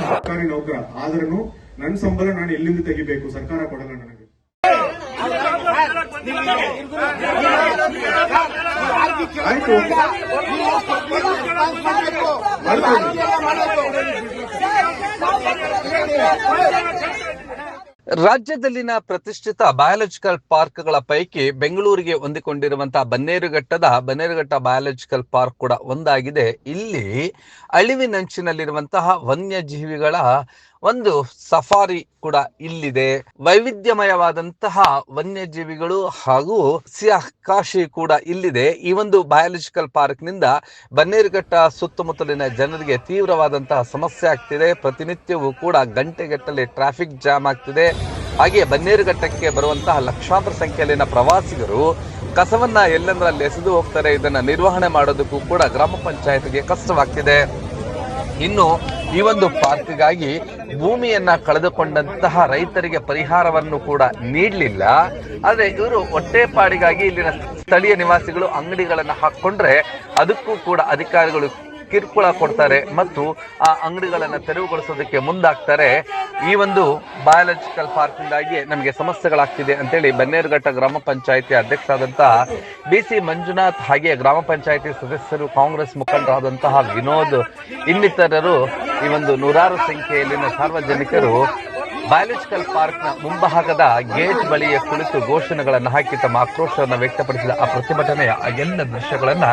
ಸರ್ಕಾರಿ ನೌಕರ ಆದ್ರೂ ನನ್ನ ಸಂಬಳ ನಾನು ಎಲ್ಲಿಂದ ತೆಗಿಬೇಕು? ಸರ್ಕಾರ ಕೊಡಲ್ಲ ನನಗೆ. ರಾಜ್ಯದಲ್ಲಿನ ಪ್ರತಿಷ್ಠಿತ ಬಯಾಲಜಿಕಲ್ ಪಾರ್ಕ್ಗಳ ಪೈಕಿ ಬೆಂಗಳೂರಿಗೆ ಹೊಂದಿಕೊಂಡಿರುವಂತಹ ಬನ್ನೇರುಘಟ್ಟ ಬಯಾಲಜಿಕಲ್ ಪಾರ್ಕ್ ಕೂಡ ಒಂದಾಗಿದೆ. ಇಲ್ಲಿ ಅಳಿವಿನಂಚಿನಲ್ಲಿರುವಂತಹ ವನ್ಯಜೀವಿಗಳ ಒಂದು ಸಫಾರಿ ಕೂಡ ಇಲ್ಲಿದೆ. ವೈವಿಧ್ಯಮಯವಾದಂತಹ ವನ್ಯಜೀವಿಗಳು ಹಾಗೂ ಸಿಯಾಕಾಶಿ ಕೂಡ ಇಲ್ಲಿದೆ. ಈ ಒಂದು ಬಯಾಲಜಿಕಲ್ ಪಾರ್ಕ್ ನಿಂದ ಬನ್ನೇರುಘಟ್ಟ ಸುತ್ತಮುತ್ತಲಿನ ಜನರಿಗೆ ತೀವ್ರವಾದಂತಹ ಸಮಸ್ಯೆ ಆಗ್ತಿದೆ. ಪ್ರತಿನಿತ್ಯವೂ ಕೂಡ ಗಂಟೆಗಟ್ಟಲೆ ಟ್ರಾಫಿಕ್ ಜಾಮ್ ಆಗ್ತಿದೆ. ಹಾಗೆ ಬನ್ನೇರುಘಟ್ಟಕ್ಕೆ ಬರುವಂತಹ ಲಕ್ಷಾಂತರ ಸಂಖ್ಯೆಯಲ್ಲಿನ ಪ್ರವಾಸಿಗರು ಕಸವನ್ನ ಎಲ್ಲೆಂದರಲ್ಲಿ ಎಸೆದು ಹೋಗ್ತಾರೆ. ಇದನ್ನ ನಿರ್ವಹಣೆ ಮಾಡೋದಕ್ಕೂ ಕೂಡ ಗ್ರಾಮ ಪಂಚಾಯತ್ಗೆ ಕಷ್ಟವಾಗ್ತಿದೆ. ಇನ್ನು ಈ ಒಂದು ಪಾರ್ಕ್ಗಾಗಿ ಭೂಮಿಯನ್ನ ಕಳೆದುಕೊಂಡಂತಹ ರೈತರಿಗೆ ಪರಿಹಾರವನ್ನು ಕೂಡ ನೀಡಲಿಲ್ಲ. ಆದ್ರೆ ಇವರು ಹೊಟ್ಟೆಪಾಡಿಗಾಗಿ ಇಲ್ಲಿನ ಸ್ಥಳೀಯ ನಿವಾಸಿಗಳು ಅಂಗಡಿಗಳನ್ನ ಹಾಕೊಂಡ್ರೆ ಅದಕ್ಕೂ ಕೂಡ ಅಧಿಕಾರಿಗಳು ಕಿರುಕುಳ ಕೊಡ್ತಾರೆ ಮತ್ತು ಆ ಅಂಗಡಿಗಳನ್ನ ತೆರವುಗೊಳಿಸೋದಕ್ಕೆ ಮುಂದಾಗ್ತಾರೆ. ಈ ಒಂದು ಬಯಾಲಜಿಕಲ್ ಪಾರ್ಕ್ ನಿಂದಾಗಿ ನಮಗೆ ಸಮಸ್ಯೆಗಳಾಗ್ತಿದೆ ಅಂತೇಳಿ ಬನ್ನೇರುಘಟ್ಟ ಗ್ರಾಮ ಪಂಚಾಯಿತಿ ಅಧ್ಯಕ್ಷರಾದಂತಹ BC ಮಂಜುನಾಥ್ ಹಾಗೆ ಗ್ರಾಮ ಪಂಚಾಯಿತಿ ಸದಸ್ಯರು, ಕಾಂಗ್ರೆಸ್ ಮುಖಂಡರಾದಂತಹ ವಿನೋದ್ ಇನ್ನಿತರರು ಈ ಒಂದು ನೂರಾರು ಸಂಖ್ಯೆಯಲ್ಲಿನ ಸಾರ್ವಜನಿಕರು ಬಯಾಲಜಿಕಲ್ ಪಾರ್ಕ್ ನ ಮುಂಭಾಗದ ಗೇಟ್ ಬಳಿಯ ಕುಳಿತು ಘೋಷಣೆಗಳನ್ನು ಹಾಕಿ ತಮ್ಮ ಆಕ್ರೋಶವನ್ನು ವ್ಯಕ್ತಪಡಿಸಿದ ಆ ಪ್ರತಿಭಟನೆಯ ಎಲ್ಲ ದೃಶ್ಯಗಳನ್ನ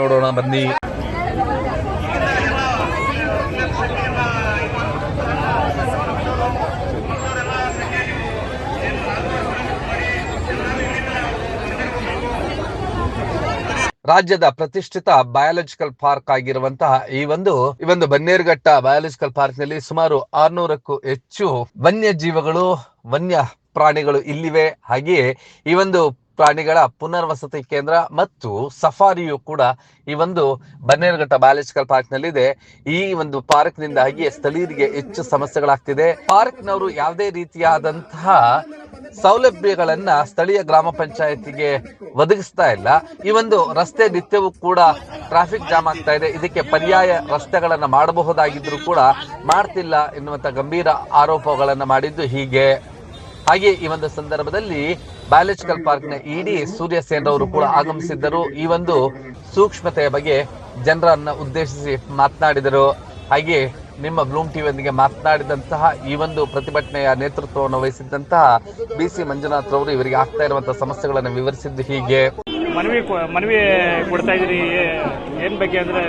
ನೋಡೋಣ ಬನ್ನಿ. ರಾಜ್ಯದ ಪ್ರತಿಷ್ಠಿತ ಬಯಾಲಜಿಕಲ್ ಪಾರ್ಕ್ ಆಗಿರುವಂತಹ ಈ ಒಂದು ಬನ್ನೇರುಘಟ್ಟ ಬಯಾಲಜಿಕಲ್ ಪಾರ್ಕ್ ನಲ್ಲಿ ಸುಮಾರು 600ಕ್ಕೂ ಹೆಚ್ಚು ವನ್ಯಜೀವಿಗಳು, ವನ್ಯ ಪ್ರಾಣಿಗಳು ಇಲ್ಲಿವೆ. ಹಾಗೆಯೇ ಈ ಒಂದು ಪ್ರಾಣಿಗಳ ಪುನರ್ವಸತಿ ಕೇಂದ್ರ ಮತ್ತು ಸಫಾರಿಯು ಕೂಡ ಈ ಒಂದು ಬನ್ನೇರುಘಟ್ಟ ಬಯಾಲಜಿಕಲ್ ಪಾರ್ಕ್ ನಲ್ಲಿದೆ. ಈ ಒಂದು ಪಾರ್ಕ್ ನಿಂದಾಗಿ ಸ್ಥಳೀಯರಿಗೆ ಹೆಚ್ಚು ಸಮಸ್ಯೆಗಳಾಗ್ತಿದೆ. ಪಾರ್ಕ್ ನವರು ಯಾವುದೇ ರೀತಿಯಾದಂತಹ ಸೌಲಭ್ಯಗಳನ್ನ ಸ್ಥಳೀಯ ಗ್ರಾಮ ಪಂಚಾಯತಿಗೆ ಒದಗಿಸ್ತಾ ಇಲ್ಲ. ಈ ಒಂದು ರಸ್ತೆ ನಿತ್ಯವೂ ಕೂಡ ಟ್ರಾಫಿಕ್ ಜಾಮ್ ಆಗ್ತಾ ಇದೆ. ಇದಕ್ಕೆ ಪರ್ಯಾಯ ರಸ್ತೆಗಳನ್ನ ಮಾಡಬಹುದಾಗಿದ್ರು ಕೂಡ ಮಾಡ್ತಿಲ್ಲ ಎನ್ನುವಂತ ಗಂಭೀರ ಆರೋಪಗಳನ್ನ ಮಾಡಿದ್ದು ಹೀಗೆ. ಹಾಗೆ ಈ ಒಂದು ಸಂದರ್ಭದಲ್ಲಿ ಬಯಾಲಜಿಕಲ್ ಪಾರ್ಕ್ ನ ಇಡಿ ಸೂರ್ಯಸೇನ್ ಅವರು ಕೂಡ ಆಗಮಿಸಿದ್ದರು. ಈ ಒಂದು ಸೂಕ್ಷ್ಮತೆಯ ಬಗ್ಗೆ ಜನರನ್ನ ಉದ್ದೇಶಿಸಿ ಮಾತನಾಡಿದರು. ಹಾಗೆ ನಿಮ್ಮ ಬ್ಲೂಮ್ ಟಿವಿಯೊಂದಿಗೆ ಮಾತನಾಡಿದಂತಹ ಈ ಒಂದು ಪ್ರತಿಭಟನೆಯ ನೇತೃತ್ವವನ್ನು ವಹಿಸಿದ್ದಂತಹ BC ಮಂಜುನಾಥ್ ರವರು ಇವರಿಗೆ ಆಗ್ತಾ ಇರುವಂತಹ ಸಮಸ್ಯೆಗಳನ್ನು ವಿವರಿಸಿದ್ದು ಹೀಗೆ. ಮನವಿ ಕೊಡ್ತಾ ಇದ್ದೀರಿ. ಏನ್ ಬಗ್ಗೆ ಅಂದ್ರೆ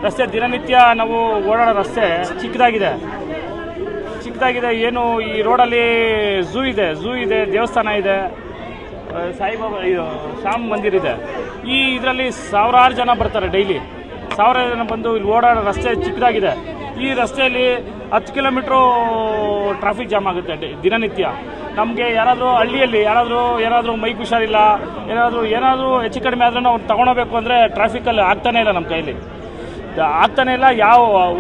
ರಸ್ತೆ ದಿನನಿತ್ಯ ನಾವು ಓಡಾಡೋ ರಸ್ತೆ ಚಿಕ್ಕದಾಗಿದೆ. ಏನು ಈ ರೋಡಲ್ಲಿ ಝೂ ಇದೆ, ದೇವಸ್ಥಾನ ಇದೆ, ಸಾಯಿಬಾಬಾ ಶ್ಯಾಮ್ ಮಂದಿರ್ ಇದೆ. ಈ ಇದರಲ್ಲಿ ಸಾವಿರಾರು ಜನ ಬರ್ತಾರೆ. ಡೈಲಿ ಸಾವಿರಾರು ಜನ ಬಂದು ಇಲ್ಲಿ ಓಡಾಡೋ ರಸ್ತೆ ಚಿಕ್ಕದಾಗಿದೆ. ಈ ರಸ್ತೆಯಲ್ಲಿ 10 ಕಿಲೋಮೀಟ್ರು ಟ್ರಾಫಿಕ್ ಜಾಮ್ ಆಗುತ್ತೆ ದಿನನಿತ್ಯ. ನಮಗೆ ಹಳ್ಳಿಯಲ್ಲಿ ಯಾರಾದರೂ ಮೈಗೆ ಹುಷಾರಿಲ್ಲ, ಏನಾದರೂ ಹೆಚ್ಚು ಕಡಿಮೆ ಆದ್ರೂ ನಾವು ತಗೊಂಡೋಗ್ಬೇಕು ಅಂದರೆ ಟ್ರಾಫಿಕಲ್ಲಿ ಆಗ್ತಾನೆ ಇಲ್ಲ. ನಮ್ಮ ಕೈಯಲ್ಲಿ ಆಗ್ತಾನೆ ಇಲ್ಲ.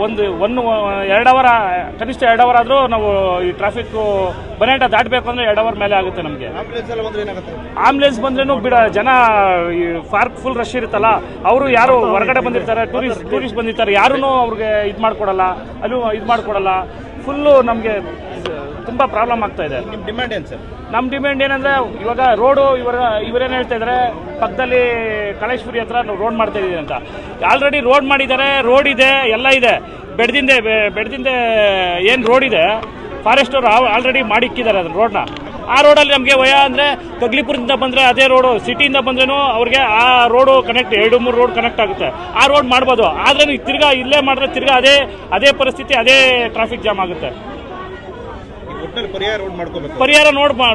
ಒಂದು 2 ಅವರ್ ಕನಿಷ್ಠ 2 ಅವರ್ ಆದರೂ ನಾವು ಈ ಟ್ರಾಫಿಕ್ ಬನೇಟ ದಾಟಬೇಕು ಅಂದರೆ 2 ಅವರ್ ಮೇಲೆ ಆಗುತ್ತೆ ನಮಗೆ. ಆಂಬುಲೆನ್ಸ್ ಬಂದ್ರೂ ಜನ ಪಾರ್ಕ್ ಫುಲ್ ರಶ್ ಇರುತ್ತಲ್ಲ, ಅವರು ಯಾರು ಹೊರಗಡೆ ಬಂದಿರ್ತಾರೆ, ಟೂರಿಸ್ಟ್ ಬಂದಿರ್ತಾರೆ, ಯಾರೂ ಅವ್ರಿಗೆ ಇದು ಮಾಡಿಕೊಡಲ್ಲ. ಫುಲ್ಲು ನಮಗೆ ತುಂಬ ಪ್ರಾಬ್ಲಮ್ ಆಗ್ತಾ ಇದೆ. ನಿಮ್ಮ ಡಿಮ್ಯಾಂಡ್ ಏನು ಸರ್? ನಮ್ಮ ಡಿಮ್ಯಾಂಡ್ ಏನಂದರೆ ಇವಾಗ ರೋಡು ಇವರೇನು ಹೇಳ್ತಾ ಇದ್ದಾರೆ, ಪಕ್ಕದಲ್ಲಿ ಕಳೇಶ್ವರಿ ಹತ್ರ ರೋಡ್ ಮಾಡ್ತಾ ಇದ್ದೀವಿ ಅಂತ. ಆಲ್ರೆಡಿ ರೋಡ್ ಮಾಡಿದ್ದಾರೆ, ರೋಡ್ ಇದೆ, ಎಲ್ಲ ಇದೆ. ಬೆಡ್ದಿಂದೆ ಏನು ರೋಡ್ ಇದೆ, ಫಾರೆಸ್ಟ್ ಅವರು ಆಲ್ರೆಡಿ ಮಾಡಿಕ್ಕಿದ್ದಾರೆ ಅದನ್ನ ರೋಡ್ನ. ಆ ರೋಡಲ್ಲಿ ನಮಗೆ ವಯ ಅಂದರೆ ಕಗ್ಲಿಪುರದಿಂದ ಬಂದರೆ ಅದೇ ರೋಡು, ಸಿಟಿಯಿಂದ ಬಂದ್ರೂ ಅವ್ರಿಗೆ ಆ ರೋಡು ಕನೆಕ್ಟ್ 2-3 ರೋಡ್ ಕನೆಕ್ಟ್ ಆಗುತ್ತೆ. ಆ ರೋಡ್ ಮಾಡ್ಬೋದು. ಆದರೆ ತಿರ್ಗಾ ಇಲ್ಲೇ ಮಾಡಿದ್ರೆ ತಿರ್ಗಾ ಅದೇ ಪರಿಸ್ಥಿತಿ, ಅದೇ ಟ್ರಾಫಿಕ್ ಜಾಮ್ ಆಗುತ್ತೆ. ಪರಿಹಾರ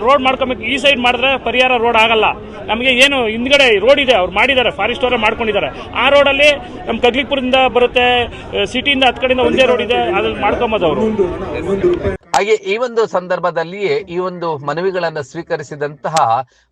ರೋಡ್ ಮಾಡ್ಕೋಬೇಕು. ಈ ಸೈಡ್ ಮಾಡಿದ್ರೆ ಪರಿಹಾರ ರೋಡ್ ಆಗಲ್ಲ ನಮಗೆ. ಏನು ಹಿಂದ್ಗಡೆ ರೋಡ್ ಇದೆ, ಅವ್ರು ಮಾಡಿದ್ದಾರೆ, ಫಾರೆಸ್ಟ್ ಅವರೇ ಮಾಡ್ಕೊಂಡಿದ್ದಾರೆ. ಆ ರೋಡಲ್ಲಿ ನಮ್ಮ ಕಗ್ಲಿಪುರದಿಂದ ಬರುತ್ತೆ, ಸಿಟಿಯಿಂದ 10 ಕಡೆಯಿಂದ ಒಂದೇ ರೋಡ್ ಇದೆ, ಅದ್ರಲ್ಲಿ ಮಾಡ್ಕೊಂಬೋದು ಅವರು. ಹಾಗೆ ಈ ಒಂದು ಸಂದರ್ಭದಲ್ಲಿಯೇ ಈ ಒಂದು ಮನವಿಗಳನ್ನು ಸ್ವೀಕರಿಸಿದಂತಹ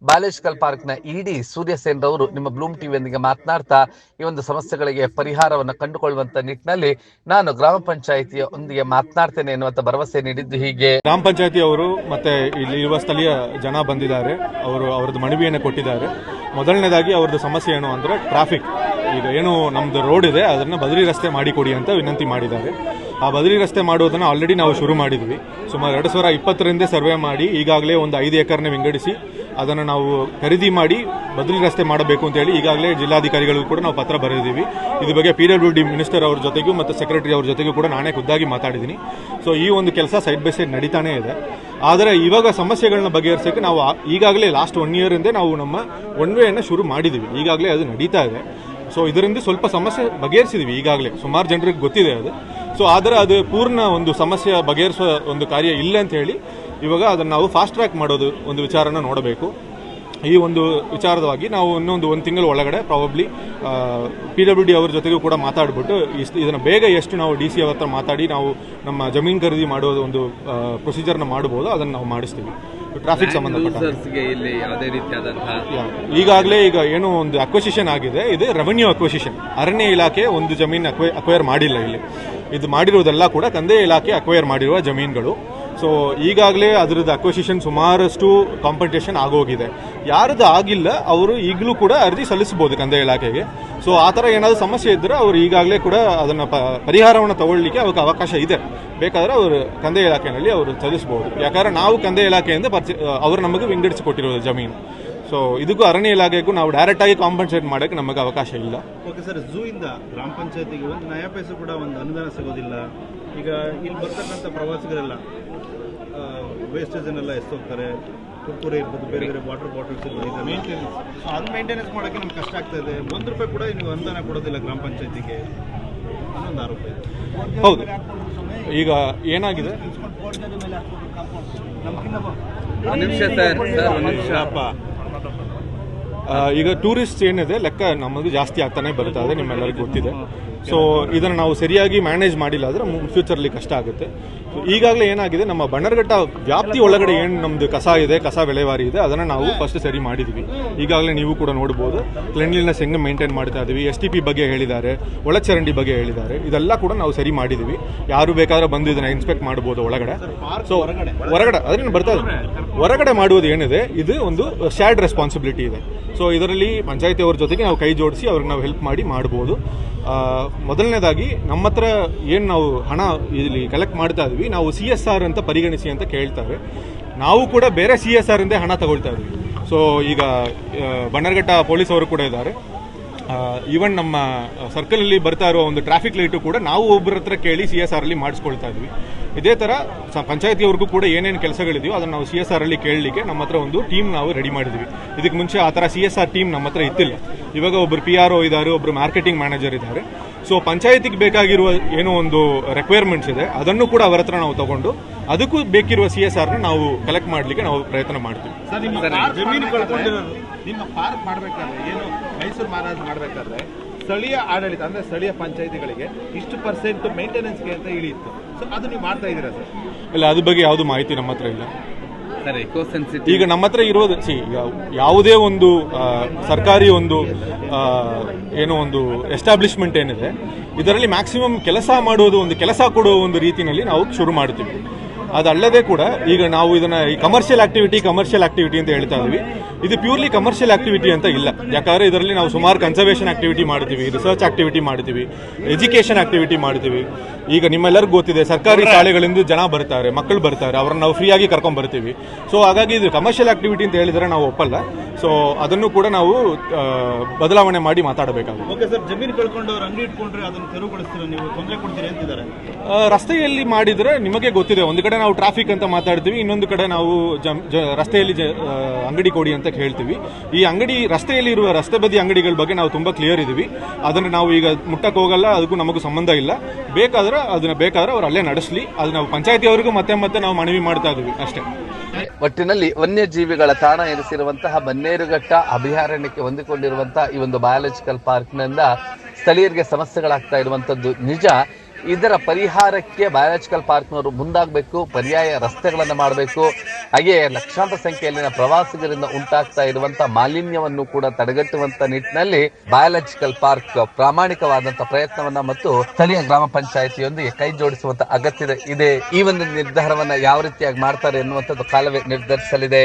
ಬಯಾಲಜಿಕಲ್ ಪಾರ್ಕ್ ನ ಇಡಿ ಸೂರ್ಯಸೇನ್ ರವರು ನಿಮ್ಮ ಬ್ಲೂಮ್ ಟಿವಿಯೊಂದಿಗೆ ಮಾತನಾಡ್ತಾ ಈ ಒಂದು ಸಮಸ್ಯೆಗಳಿಗೆ ಪರಿಹಾರವನ್ನು ಕಂಡುಕೊಳ್ಳುವಂತ ನಿಟ್ಟಿನಲ್ಲಿ ನಾನು ಗ್ರಾಮ ಪಂಚಾಯಿತಿಯ ಒಂದಿಗೆ ಮಾತನಾಡ್ತೇನೆ ಎನ್ನುವಂತ ಭರವಸೆ ನೀಡಿದ್ದು ಹೀಗೆ. ಗ್ರಾಮ ಪಂಚಾಯತಿ ಅವರು ಮತ್ತೆ ಇಲ್ಲಿ ಇರುವ ಸ್ಥಳೀಯ ಜನ ಬಂದಿದ್ದಾರೆ. ಅವರು ಅವರದ್ದು ಮನವಿಯನ್ನು ಕೊಟ್ಟಿದ್ದಾರೆ. ಮೊದಲನೇದಾಗಿ ಅವರದ್ದು ಸಮಸ್ಯೆ ಏನು ಅಂದ್ರೆ ಟ್ರಾಫಿಕ್. ಈಗ ಏನು ನಮ್ಮದು ರೋಡ್ ಇದೆ ಅದನ್ನು ಬದಲಿ ರಸ್ತೆ ಮಾಡಿಕೊಡಿ ಅಂತ ವಿನಂತಿ ಮಾಡಿದ್ದಾರೆ. ಆ ಬದಲಿ ರಸ್ತೆ ಮಾಡೋದನ್ನು ಆಲ್ರೆಡಿ ನಾವು ಶುರು ಮಾಡಿದ್ವಿ. ಸುಮಾರು 2020ರಿಂದ ಸರ್ವೆ ಮಾಡಿ ಈಗಾಗಲೇ ಒಂದು 5 ಎಕರ್ನ ವಿಂಗಡಿಸಿ ಅದನ್ನು ನಾವು ಖರೀದಿ ಮಾಡಿ ಬದಲಿ ರಸ್ತೆ ಮಾಡಬೇಕು ಅಂತೇಳಿ ಈಗಾಗಲೇ ಜಿಲ್ಲಾಧಿಕಾರಿಗಳಿಗೂ ಕೂಡ ನಾವು ಪತ್ರ ಬರೆದಿದ್ದೀವಿ. ಇದ್ರ ಬಗ್ಗೆ PWD ಮಿನಿಸ್ಟರ್ ಅವ್ರ ಜೊತೆಗೂ ಮತ್ತು ಸೆಕ್ರೆಟರಿ ಅವ್ರ ಜೊತೆಗೂ ಕೂಡ ನಾನೇ ಖುದ್ದಾಗಿ ಮಾತಾಡಿದ್ದೀನಿ. ಸೊ ಈ ಒಂದು ಕೆಲಸ ಸೈಡ್ ಬೈ ಸೈಡ್ ನಡೀತಾನೇ ಇದೆ. ಆದರೆ ಇವಾಗ ಸಮಸ್ಯೆಗಳನ್ನ ಬಗೆಹರಿಸೋಕ್ಕೆ ನಾವು ಈಗಾಗಲೇ ಲಾಸ್ಟ್ 1 ಇಯರಿಂದ ನಾವು ನಮ್ಮ ಒನ್ ವೇಯನ್ನು ಶುರು ಮಾಡಿದ್ದೀವಿ. ಈಗಾಗಲೇ ಅದು ನಡೀತಾ ಇದೆ. ಸೊ ಇದರಿಂದ ಸ್ವಲ್ಪ ಸಮಸ್ಯೆ ಬಗೆಹರಿಸಿದ್ದೀವಿ. ಈಗಾಗಲೇ ಸುಮಾರು ಜನರಿಗೆ ಗೊತ್ತಿದೆ ಅದು. ಸೊ ಆದರೆ ಅದು ಪೂರ್ಣ ಒಂದು ಸಮಸ್ಯೆ ಬಗೆಹರಿಸುವ ಒಂದು ಕಾರ್ಯ ಇಲ್ಲ ಅಂತ ಹೇಳಿ ಇವಾಗ ಅದನ್ನು ನಾವು ಫಾಸ್ಟ್ ಟ್ರ್ಯಾಕ್ ಮಾಡೋದು ಒಂದು ವಿಚಾರನ ನೋಡಬೇಕು. ಈ ಒಂದು ವಿಚಾರವಾಗಿ ನಾವು ಇನ್ನೊಂದು 1 ತಿಂಗಳ ಒಳಗಡೆ ಪ್ರಾಬಬ್ಲಿ PWD ಅವ್ರ ಜೊತೆಗೂ ಕೂಡ ಮಾತಾಡ್ಬಿಟ್ಟು ಇದನ್ನು ಬೇಗ ಎಷ್ಟು ನಾವು DC ಅವ್ರ ಹತ್ರ ಮಾತಾಡಿ ನಾವು ನಮ್ಮ ಜಮೀನು ಖರೀದಿ ಮಾಡೋದು ಒಂದು ಪ್ರೊಸೀಜರ್ನ ಮಾಡ್ಬೋದು, ಅದನ್ನು ನಾವು ಮಾಡಿಸ್ತೀವಿ. ಟ್ರಾಫಿಕ್ ಸಂಬಂಧಪಟ್ಟ ಈಗಾಗಲೇ ಈಗ ಏನು ಒಂದು ಅಕ್ವಿಸಿಷನ್ ಆಗಿದೆ, ಇದು ರೆವೆನ್ಯೂ ಅಕ್ವಿಸಿಷನ್. ಅರಣ್ಯ ಇಲಾಖೆ ಒಂದು ಜಮೀನು ಅಕ್ವೈರ್ ಮಾಡಿಲ್ಲ. ಇಲ್ಲಿ ಇದು ಮಾಡಿರೋದೆಲ್ಲ ಕೂಡ ಕಂದಾಯ ಇಲಾಖೆ ಅಕ್ವೈರ್ ಮಾಡಿರುವ ಜಮೀನುಗಳು. ಸೊ ಈಗಾಗಲೇ ಅದರದ್ದು ಅಕ್ವಿಸಿಷನ್ ಸುಮಾರಷ್ಟು ಕಾಂಪಿಟೇಷನ್ ಆಗೋಗಿದೆ. ಯಾರದ್ದು ಆಗಿಲ್ಲ ಅವರು ಈಗಲೂ ಕೂಡ ಅರ್ಜಿ ಸಲ್ಲಿಸಬಹುದು ಕಂದಾಯ ಇಲಾಖೆಗೆ. ಸೊ ಆ ಥರ ಏನಾದರೂ ಸಮಸ್ಯೆ ಇದ್ದರೆ ಅವರು ಈಗಾಗಲೇ ಕೂಡ ಅದನ್ನು ಪರಿಹಾರವನ್ನು ತಗೊಳ್ಳಿಕ್ಕೆ ಅವಕಾಶ ಇದೆ. ಬೇಕಾದರೆ ಅವರು ಕಂದಾಯ ಇಲಾಖೆಯಲ್ಲಿ ಅವರು ಸಲ್ಲಿಸಬಹುದು. ಯಾಕಂದರೆ ನಾವು ಕಂದಾಯ ಇಲಾಖೆಯಿಂದ ಅವರು ನಮಗೆ ವಿಂಗಡಿಸಿಕೊಟ್ಟಿರೋದು ಜಮೀನು. ಸೊ ಇದಕ್ಕೂ ಅರಣ್ಯ ಇಲಾಖೆಗೂ ನಾವು ಡೈರೆಕ್ಟಾಗಿ ಕಾಂಪನ್ಸೇಟ್ ಮಾಡೋಕ್ಕೆ ನಮಗೆ ಅವಕಾಶ ಇಲ್ಲ. ಓಕೆ ಸರ್, ಝೂ ಇಂದ ಗ್ರಾಮ ಪಂಚಾಯತಿಗೆ ಒಂದು ನಯಾ ಪೈಸೆ ಕೂಡ ಒಂದು ಅನುದಾನ ಸಿಗೋದಿಲ್ಲ. ಈಗ ಇಲ್ಲಿ ಬರ್ತಕ್ಕಂಥ ಪ್ರವಾಸಿಗರೆಲ್ಲ ವೇಸ್ಟೇಜನ್ನೆಲ್ಲ ಎಷ್ಟೋಗ್ತಾರೆ, ಕುರ್ಕುರೆ ಇರ್ಬೋದು, ಬೇರೆ ಬೇರೆ ವಾಟರ್ ಬಾಟಲ್ಸ್ ಇರ್ಬೋದು, ಮೇಂಟೆನೆನ್ಸ್. ಸೊ ಅದು ಮೇಂಟೆನೆನ್ಸ್ ಮಾಡೋಕ್ಕೆ ನಮ್ಗೆ ಕಷ್ಟ ಆಗ್ತಾ ಇದೆ. ₹1 ಕೂಡ ನೀವು ಅನುದಾನ ಕೊಡೋದಿಲ್ಲ ಗ್ರಾಮ ಪಂಚಾಯತಿಗೆ, ಅನ್ನೊಂದು ಆರೋಪ ಇದೆ. ಹೌದು, ಈಗ ಏನಾಗಿದೆ ಈಗ ಟೂರಿಸ್ಟ್ ಏನಿದೆ ಲೆಕ್ಕ ನಮಗೆ ಜಾಸ್ತಿ ಆಗ್ತಾನೆ ಬರ್ತಾ ಇದೆ, ನಿಮ್ಮೆಲ್ಲರಿಗೂ ಗೊತ್ತಿದೆ. ಸೊ ಇದನ್ನು ನಾವು ಸರಿಯಾಗಿ ಮ್ಯಾನೇಜ್ ಮಾಡಿಲ್ಲ ಅಂದರೆ ಫ್ಯೂಚರ್ಲಿ ಕಷ್ಟ ಆಗುತ್ತೆ. ಸೊ ಈಗಾಗಲೇ ಏನಾಗಿದೆ, ನಮ್ಮ ಬನ್ನರಘಟ್ಟ ವ್ಯಾಪ್ತಿ ಒಳಗಡೆ ಏನು ನಮ್ಮದು ಕಸ ಇದೆ, ಕಸ ವಿಲೇವಾರಿ ಇದೆ, ಅದನ್ನು ನಾವು ಫಸ್ಟ್ ಸರಿ ಮಾಡಿದ್ವಿ. ಈಗಾಗಲೇ ನೀವು ಕೂಡ ನೋಡ್ಬೋದು ಕ್ಲೆನ್ಲಿನೆಸ್ ಹೆಂಗೆ ಮೇಂಟೈನ್ ಮಾಡ್ತಾ ಇದ್ದೀವಿ. STP ಬಗ್ಗೆ ಹೇಳಿದ್ದಾರೆ, ಒಳಚರಂಡಿ ಬಗ್ಗೆ ಹೇಳಿದ್ದಾರೆ. ಇದೆಲ್ಲ ಕೂಡ ನಾವು ಸರಿ ಮಾಡಿದ್ದೀವಿ. ಯಾರು ಬೇಕಾದ್ರೆ ಬಂದು ಇದನ್ನು ಇನ್ಸ್ಪೆಕ್ಟ್ ಮಾಡ್ಬೋದು ಒಳಗಡೆ. ಸೊ ಹೊರಗಡೆ ಅದನ್ನು ಬರ್ತಾ ಇದೆ. ಹೊರಗಡೆ ಮಾಡುವುದು ಏನಿದೆ, ಇದು ಒಂದು ಶೇರ್ಡ್ ರೆಸ್ಪಾನ್ಸಿಬಿಲಿಟಿ ಇದೆ. ಸೊ ಇದರಲ್ಲಿ ಪಂಚಾಯತಿ ಅವ್ರ ಜೊತೆಗೆ ನಾವು ಕೈ ಜೋಡಿಸಿ ಅವ್ರಿಗೆ ನಾವು ಹೆಲ್ಪ್ ಮಾಡಿ ಮಾಡ್ಬೋದು. ಮೊದಲನೇದಾಗಿ ನಮ್ಮ ಹತ್ರ ಏನು ನಾವು ಹಣ ಇಲ್ಲಿ ಕಲೆಕ್ಟ್ ಮಾಡ್ತಾ ಇದ್ವಿ, ನಾವು CSR ಅಂತ ಪರಿಗಣಿಸಿ ಅಂತ ಕೇಳ್ತಾರೆ. ನಾವು ಕೂಡ ಬೇರೆ CSR ಇಂದ ಹಣ ತಗೊಳ್ತಾ ಇದ್ವಿ. ಸೊ ಈಗ ಬನ್ನರಘಟ್ಟ ಪೊಲೀಸ್ ಅವರು ಕೂಡ ಇದ್ದಾರೆ. ಈವನ್ ನಮ್ಮ ಸರ್ಕಲಲ್ಲಿ ಬರ್ತಾ ಇರೋ ಒಂದು ಟ್ರಾಫಿಕ್ ಲೈಟು ಕೂಡ ನಾವು ಒಬ್ಬರ ಹತ್ರ ಕೇಳಿ CSR ಅಲ್ಲಿ ಮಾಡಿಸ್ಕೊಳ್ತಾ ಇದ್ವಿ. ಇದೇ ಥರ ಪಂಚಾಯತಿಯವ್ರಿಗೂ ಕೂಡ ಏನೇನು ಕೆಲಸಗಳಿದೆಯೋ ಅದನ್ನು ನಾವು CSR ಅಲ್ಲಿ ಕೇಳಲಿಕ್ಕೆ ನಮ್ಮ ಹತ್ರ ಒಂದು ಟೀಮ್ ನಾವು ರೆಡಿ ಮಾಡಿದ್ವಿ. ಇದಕ್ಕೆ ಮುಂಚೆ ಆ ಥರ CSR ಟೀಮ್ ನಮ್ಮ ಹತ್ರ ಇತ್ತಿಲ್ಲ. ಇವಾಗ ಒಬ್ಬರು PRO ಇದ್ದಾರೆ, ಒಬ್ಬರು ಮಾರ್ಕೆಟಿಂಗ್ ಮ್ಯಾನೇಜರ್ ಇದ್ದಾರೆ. ಸೊ ಪಂಚಾಯತಿಗೆ ಬೇಕಾಗಿರುವ ಏನೋ ಒಂದು ರಿಕ್ವೈರ್ಮೆಂಟ್ಸ್ ಇದೆ, ಅದನ್ನು ಕೂಡ ಅವರ ಹತ್ರ ನಾವು ತಗೊಂಡು ಅದಕ್ಕೂ ಬೇಕಿರುವ CSRನ ನಾವು ಕಲೆಕ್ಟ್ ಮಾಡಲಿಕ್ಕೆ ನಾವು ಪ್ರಯತ್ನ ಮಾಡ್ತೀವಿ. ಸರ್, ನಿಮ್ಮ ಜಮೀನು ಕಳ್ಕೊಂಡಿರೋದು, ನಿಮ್ಮ ಪಾರ್ಕ್ ಮಾಡಬೇಕಾದ್ರೆ ಏನು ಮೈಸೂರು ಮಹಾರಾಜ್ ಮಾಡಬೇಕಾದ್ರೆ ಸ್ಥಳೀಯ ಆಡಳಿತ ಅಂದರೆ ಸ್ಥಳೀಯ ಪಂಚಾಯತಿಗಳಿಗೆ ಇಷ್ಟು % ಮೇಂಟೆನೆನ್ಸ್ಗೆ ಅಂತ ಇಳಿಯಿತ್ತು. ಸೊ ಅದು ನೀವು ಮಾಡ್ತಾ ಇದ್ದೀರಾ ಸರ್? ಇಲ್ಲ, ಅದ್ರ ಬಗ್ಗೆ ಯಾವುದು ಮಾಹಿತಿ ನಮ್ಮ ಹತ್ರ ಇಲ್ಲ. ಈಗ ನಮ್ಮ ಹತ್ರ ಇರೋದು ಯಾವುದೇ ಒಂದು ಸರ್ಕಾರಿ ಒಂದು ಏನೋ ಒಂದು ಎಸ್ಟಾಬ್ಲಿಷ್ಮೆಂಟ್ ಏನಿದೆ, ಇದರಲ್ಲಿ ಮ್ಯಾಕ್ಸಿಮಮ್ ಕೆಲಸ ಮಾಡುವುದು ಒಂದು ಕೆಲಸ ಕೊಡುವ ಒಂದು ರೀತಿಯಲ್ಲಿ ನಾವು ಶುರು ಮಾಡ್ತೀವಿ. ಅದಲ್ಲದೆ ಕೂಡ ಈಗ ನಾವು ಇದನ್ನ ಈ ಕಮರ್ಷಿಯಲ್ ಆಕ್ಟಿವಿಟಿ ಅಂತ ಹೇಳ್ತಾ ಇದ್ವಿ. ಇದು ಪ್ಯೂರ್ಲಿ ಕಮರ್ಷಿಯಲ್ ಆಕ್ಟಿವಿಟಿ ಅಂತ ಇಲ್ಲ. ಯಾಕಂದ್ರೆ ಇದರಲ್ಲಿ ನಾವು ಸುಮಾರು ಕನ್ಸರ್ವೇಷನ್ ಆಕ್ಟಿವಿಟಿ ಮಾಡ್ತೀವಿ, ರಿಸರ್ಚ್ ಆಕ್ಟಿವಿಟಿ ಮಾಡ್ತೀವಿ, ಎಜುಕೇಷನ್ ಆಕ್ಟಿವಿಟಿ ಮಾಡ್ತೀವಿ. ಈಗ ನಿಮ್ಮೆಲ್ಲರಿಗೂ ಗೊತ್ತಿದೆ, ಸರ್ಕಾರಿ ಶಾಲೆಗಳಿಂದ ಜನ ಬರ್ತಾರೆ, ಮಕ್ಕಳು ಬರ್ತಾರೆ, ಅವ್ರನ್ನ ನಾವು ಫ್ರೀಯಾಗಿ ಕರ್ಕೊಂಡ್ ಬರ್ತೀವಿ. ಸೊ ಹಾಗಾಗಿ ಇದು ಕಮರ್ಷಿಯಲ್ ಆಕ್ಟಿವಿಟಿ ಅಂತ ಹೇಳಿದ್ರೆ ನಾವು ಒಪ್ಪಲ್ಲ. ಸೊ ಅದನ್ನು ಕೂಡ ನಾವು ಬದಲಾವಣೆ ಮಾಡಿ ಮಾತಾಡಬೇಕಾಗುತ್ತೆ. ಓಕೆ ಸರ್, ಜಮೀನು ಕಳ್ಕೊಂಡವ್ರು ಅಂಗಡಿ ಇಟ್ಕೊಂಡ್ರೆ ಅದನ್ನು ತೆರವುಗೊಳಿಸ್ತೀರಾ, ನೀವು ತೊಂದರೆ ಕೊಡ್ತೀರಿ ಅಂತಿದ್ದಾರೆ. ರಸ್ತೆಯಲ್ಲಿ ಮಾಡಿದ್ರೆ ನಿಮಗೆ ಗೊತ್ತಿದೆ, ಒಂದು ಕಡೆ ನಾವು ಟ್ರಾಫಿಕ್ ಅಂತ ಮಾತಾಡ್ತೀವಿ, ಇನ್ನೊಂದು ಕಡೆ ನಾವು ರಸ್ತೆಯಲ್ಲಿ ಅಂಗಡಿ ಕೊಡಿ ಅಂತ ಹೇಳ್ತೀವಿ. ಈ ಅಂಗಡಿ ರಸ್ತೆಯಲ್ಲಿ ಇರುವ ರಸ್ತೆ ಬದಿ ಅಂಗಡಿಗಳ ಬಗ್ಗೆ ನಾವು ತುಂಬಾ ಕ್ಲಿಯರ್ ಇದೀವಿ. ಅದನ್ನು ನಾವು ಈಗ ಮುಟ್ಟಕ್ಕೆ ಹೋಗಲ್ಲ, ಅದಕ್ಕೂ ನಮಗೂ ಸಂಬಂಧ ಇಲ್ಲ. ಬೇಕಾದ್ರೆ ಅವ್ರು ಅಲ್ಲೇ ನಡೆಸಲಿ. ಅದು ನಾವು ಪಂಚಾಯತಿಯವರಿಗೂ ಮತ್ತೆ ನಾವು ಮನವಿ ಮಾಡ್ತಾ ಇದೀವಿ ಅಷ್ಟೇ. ಒಟ್ಟಿನಲ್ಲಿ ವನ್ಯಜೀವಿಗಳ ತಾಣ ಎನಿಸಿರುವಂತಹ ಬನ್ನೇರುಘಟ್ಟ ಅಭಯಾರಣ್ಯಕ್ಕೆ ಹೊಂದಿಕೊಂಡಿರುವಂತಹ ಈ ಒಂದು ಬಯಾಲಜಿಕಲ್ ಪಾರ್ಕ್ನಿಂದ ಸ್ಥಳೀಯರಿಗೆ ಸಮಸ್ಯೆಗಳಾಗ್ತಾ ಇರುವಂತದ್ದು ನಿಜ. ಇದರ ಪರಿಹಾರಕ್ಕೆ ಬಯಾಲಜಿಕಲ್ ಪಾರ್ಕ್ನವರು ಮುಂದಾಗಬೇಕು, ಪರ್ಯಾಯ ರಸ್ತೆಗಳನ್ನು ಮಾಡಬೇಕು. ಹಾಗೆ ಲಕ್ಷಾಂತರ ಸಂಖ್ಯೆಯಲ್ಲಿನ ಪ್ರವಾಸಿಗರಿಂದ ಉಂಟಾಗ್ತಾ ಇರುವಂತಹ ಮಾಲಿನ್ಯವನ್ನು ಕೂಡ ತಡೆಗಟ್ಟುವಂತ ನಿಟ್ಟಿನಲ್ಲಿ ಬಯಾಲಜಿಕಲ್ ಪಾರ್ಕ್ ಪ್ರಾಮಾಣಿಕವಾದಂತಹ ಪ್ರಯತ್ನವನ್ನ ಮತ್ತು ಸ್ಥಳೀಯ ಗ್ರಾಮ ಪಂಚಾಯಿತಿಯೊಂದಿಗೆ ಕೈ ಜೋಡಿಸುವಂತ ಅಗತ್ಯ ಇದೆ. ಈ ಒಂದು ನಿರ್ಧಾರವನ್ನ ಯಾವ ರೀತಿಯಾಗಿ ಮಾಡ್ತಾರೆ ಎನ್ನುವಂಥದ್ದು ಕಾಲವೇ ನಿರ್ಧರಿಸಲಿದೆ.